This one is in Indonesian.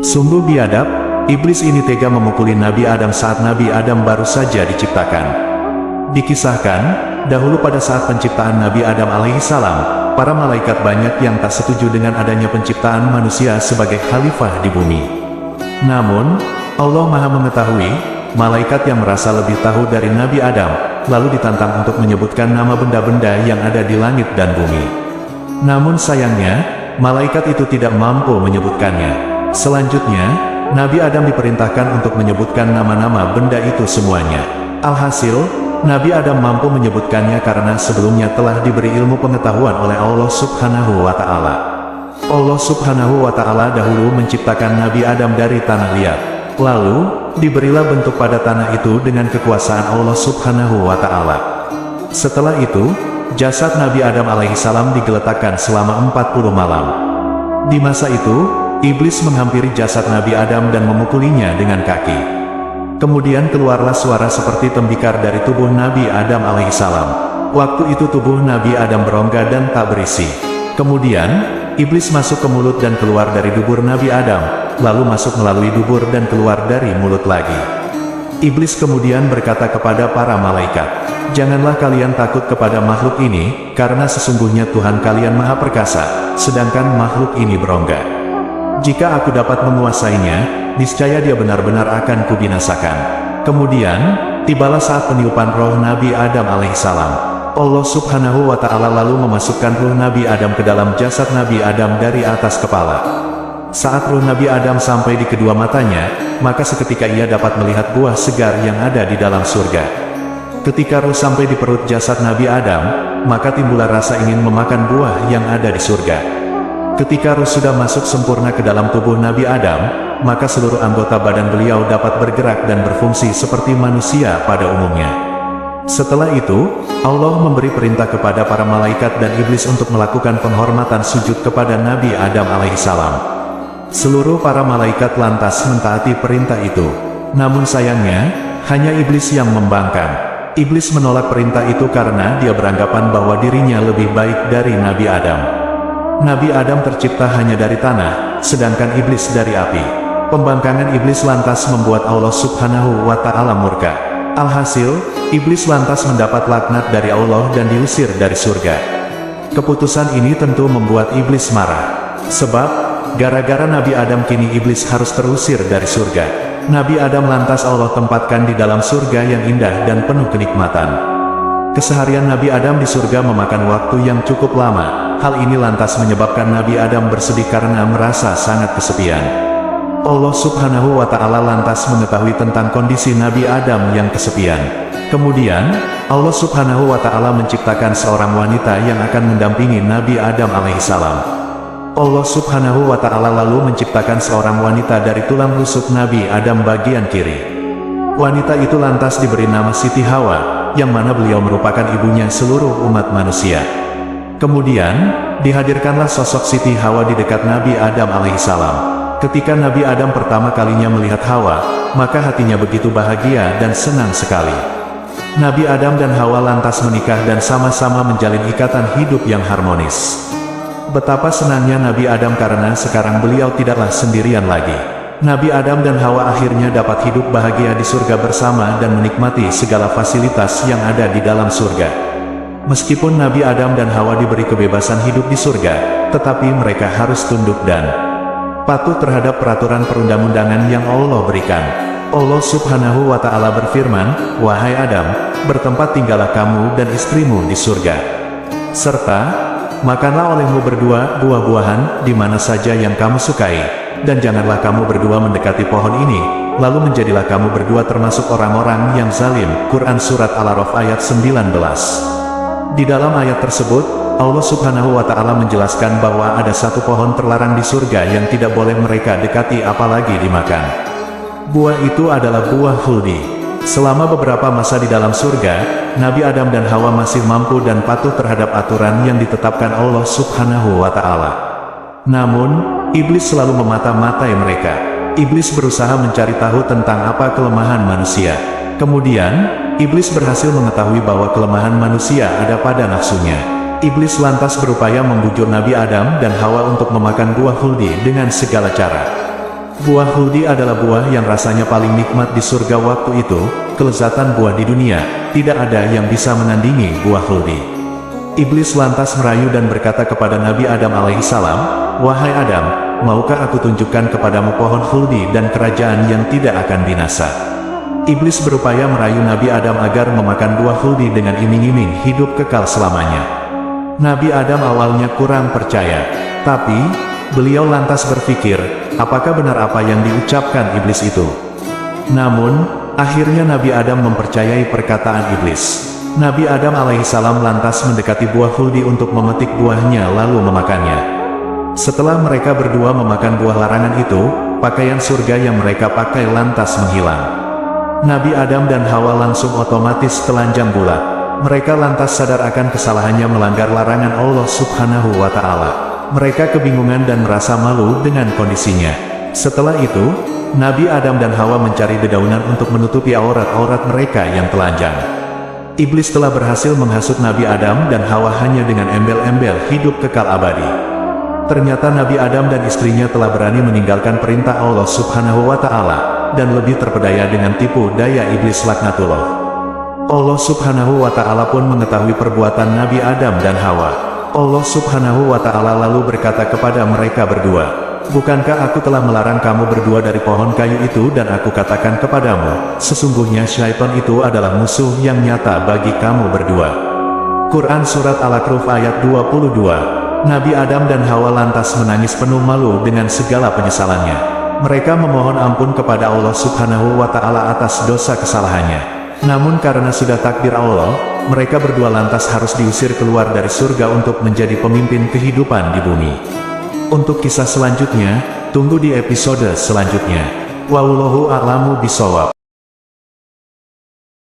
Sungguh biadab, iblis ini tega memukuli Nabi Adam saat Nabi Adam baru saja diciptakan. Dikisahkan, dahulu pada saat penciptaan Nabi Adam alaihissalam, para malaikat banyak yang tak setuju dengan adanya penciptaan manusia sebagai khalifah di bumi. Namun, Allah Maha Mengetahui, malaikat yang merasa lebih tahu dari Nabi Adam, lalu ditantang untuk menyebutkan nama benda-benda yang ada di langit dan bumi. Namun sayangnya, malaikat itu tidak mampu menyebutkannya. Selanjutnya, Nabi Adam diperintahkan untuk menyebutkan nama-nama benda itu semuanya. Alhasil, Nabi Adam mampu menyebutkannya karena sebelumnya telah diberi ilmu pengetahuan oleh Allah Subhanahu wa Ta'ala. Allah Subhanahu wa Ta'ala dahulu menciptakan Nabi Adam dari tanah liat. Lalu, diberilah bentuk pada tanah itu dengan kekuasaan Allah Subhanahu wa Ta'ala. Setelah itu, jasad Nabi Adam alaihissalam digeletakkan selama 40 malam. Di masa itu, iblis menghampiri jasad Nabi Adam dan memukulinya dengan kaki. Kemudian keluarlah suara seperti tembikar dari tubuh Nabi Adam alaihissalam. Waktu itu tubuh Nabi Adam berongga dan tak berisi. Kemudian, iblis masuk ke mulut dan keluar dari dubur Nabi Adam, lalu masuk melalui dubur dan keluar dari mulut lagi. Iblis kemudian berkata kepada para malaikat, "Janganlah kalian takut kepada makhluk ini, karena sesungguhnya Tuhan kalian maha perkasa, sedangkan makhluk ini berongga. Jika aku dapat menguasainya, niscaya dia benar-benar akan kubinasakan." Kemudian, tibalah saat peniupan roh Nabi Adam alaihissalam. Allah Subhanahu wa Ta'ala lalu memasukkan ruh Nabi Adam ke dalam jasad Nabi Adam dari atas kepala. Saat ruh Nabi Adam sampai di kedua matanya, maka seketika ia dapat melihat buah segar yang ada di dalam surga. Ketika ruh sampai di perut jasad Nabi Adam, maka timbullah rasa ingin memakan buah yang ada di surga. Ketika ruh sudah masuk sempurna ke dalam tubuh Nabi Adam, maka seluruh anggota badan beliau dapat bergerak dan berfungsi seperti manusia pada umumnya. Setelah itu, Allah memberi perintah kepada para malaikat dan iblis untuk melakukan penghormatan sujud kepada Nabi Adam alaihissalam. Seluruh para malaikat lantas mentaati perintah itu. Namun sayangnya, hanya iblis yang membangkang. Iblis menolak perintah itu karena dia beranggapan bahwa dirinya lebih baik dari Nabi Adam. Nabi Adam tercipta hanya dari tanah, sedangkan iblis dari api. Pembangkangan iblis lantas membuat Allah Subhanahu wa Ta'ala murka. Alhasil, iblis lantas mendapat laknat dari Allah dan diusir dari surga. Keputusan ini tentu membuat iblis marah. Sebab, gara-gara Nabi Adam kini iblis harus terusir dari surga. Nabi Adam lantas Allah tempatkan di dalam surga yang indah dan penuh kenikmatan. Keseharian Nabi Adam di surga memakan waktu yang cukup lama. Hal ini lantas menyebabkan Nabi Adam bersedih karena merasa sangat kesepian. Allah Subhanahu wa Ta'ala lantas mengetahui tentang kondisi Nabi Adam yang kesepian. Kemudian, Allah Subhanahu wa Ta'ala menciptakan seorang wanita yang akan mendampingi Nabi Adam alaihissalam. Allah Subhanahu wa Ta'ala lalu menciptakan seorang wanita dari tulang rusuk Nabi Adam bagian kiri. Wanita itu lantas diberi nama Siti Hawa, yang mana beliau merupakan ibunya seluruh umat manusia. Kemudian, dihadirkanlah sosok Siti Hawa di dekat Nabi Adam alaihissalam. Ketika Nabi Adam pertama kalinya melihat Hawa, maka hatinya begitu bahagia dan senang sekali. Nabi Adam dan Hawa lantas menikah dan sama-sama menjalin ikatan hidup yang harmonis. Betapa senangnya Nabi Adam karena sekarang beliau tidaklah sendirian lagi. Nabi Adam dan Hawa akhirnya dapat hidup bahagia di surga bersama dan menikmati segala fasilitas yang ada di dalam surga. Meskipun Nabi Adam dan Hawa diberi kebebasan hidup di surga, tetapi mereka harus tunduk dan patuh terhadap peraturan perundang-undangan yang Allah berikan. Allah Subhanahu wa Ta'ala berfirman, "Wahai Adam, bertempat tinggallah kamu dan istrimu di surga. Serta, makanlah olehmu berdua buah-buahan di mana saja yang kamu sukai, dan janganlah kamu berdua mendekati pohon ini, lalu menjadilah kamu berdua termasuk orang-orang yang zalim." Quran Surat Al-A'raf ayat 19. Di dalam ayat tersebut, Allah Subhanahu wa Ta'ala menjelaskan bahwa ada satu pohon terlarang di surga yang tidak boleh mereka dekati apalagi dimakan. Buah itu adalah buah khuldi. Selama beberapa masa di dalam surga, Nabi Adam dan Hawa masih mampu dan patuh terhadap aturan yang ditetapkan Allah Subhanahu wa Ta'ala. Namun, iblis selalu memata-matai mereka. Iblis berusaha mencari tahu tentang apa kelemahan manusia. Kemudian, iblis berhasil mengetahui bahwa kelemahan manusia ada pada nafsunya. Iblis lantas berupaya membujuk Nabi Adam dan Hawa untuk memakan buah khuldi dengan segala cara. Buah huldi adalah buah yang rasanya paling nikmat di surga waktu itu, kelezatan buah di dunia, tidak ada yang bisa menandingi buah huldi. Iblis lantas merayu dan berkata kepada Nabi Adam alaihissalam, "Wahai Adam, maukah aku tunjukkan kepadamu pohon huldi dan kerajaan yang tidak akan binasa?" Iblis berupaya merayu Nabi Adam agar memakan buah huldi dengan iming-iming hidup kekal selamanya. Nabi Adam awalnya kurang percaya, tapi beliau lantas berpikir, apakah benar apa yang diucapkan iblis itu? Namun, akhirnya Nabi Adam mempercayai perkataan iblis. Nabi Adam alaihissalam lantas mendekati buah huldi untuk memetik buahnya lalu memakannya. Setelah mereka berdua memakan buah larangan itu, pakaian surga yang mereka pakai lantas menghilang. Nabi Adam dan Hawa langsung otomatis telanjang bulat. Mereka lantas sadar akan kesalahannya melanggar larangan Allah Subhanahu wa Ta'ala. Mereka kebingungan dan merasa malu dengan kondisinya. Setelah itu, Nabi Adam dan Hawa mencari dedaunan untuk menutupi aurat-aurat mereka yang telanjang. Iblis telah berhasil menghasut Nabi Adam dan Hawa hanya dengan embel-embel hidup kekal abadi. Ternyata Nabi Adam dan istrinya telah berani meninggalkan perintah Allah Subhanahu wa Ta'ala, dan lebih terpedaya dengan tipu daya iblis laknatullah. Allah Subhanahu wa Ta'ala pun mengetahui perbuatan Nabi Adam dan Hawa. Allah Subhanahu wa Ta'ala lalu berkata kepada mereka berdua, "Bukankah aku telah melarang kamu berdua dari pohon kayu itu dan aku katakan kepadamu, sesungguhnya syaitan itu adalah musuh yang nyata bagi kamu berdua." Quran Surat Al-A'raf ayat 22. Nabi Adam dan Hawa lantas menangis penuh malu dengan segala penyesalannya. Mereka memohon ampun kepada Allah Subhanahu wa Ta'ala atas dosa kesalahannya. Namun karena sudah takdir Allah, mereka berdua lantas harus diusir keluar dari surga untuk menjadi pemimpin kehidupan di bumi. Untuk kisah selanjutnya, tunggu di episode selanjutnya. Wallahu a'lamu bishawab.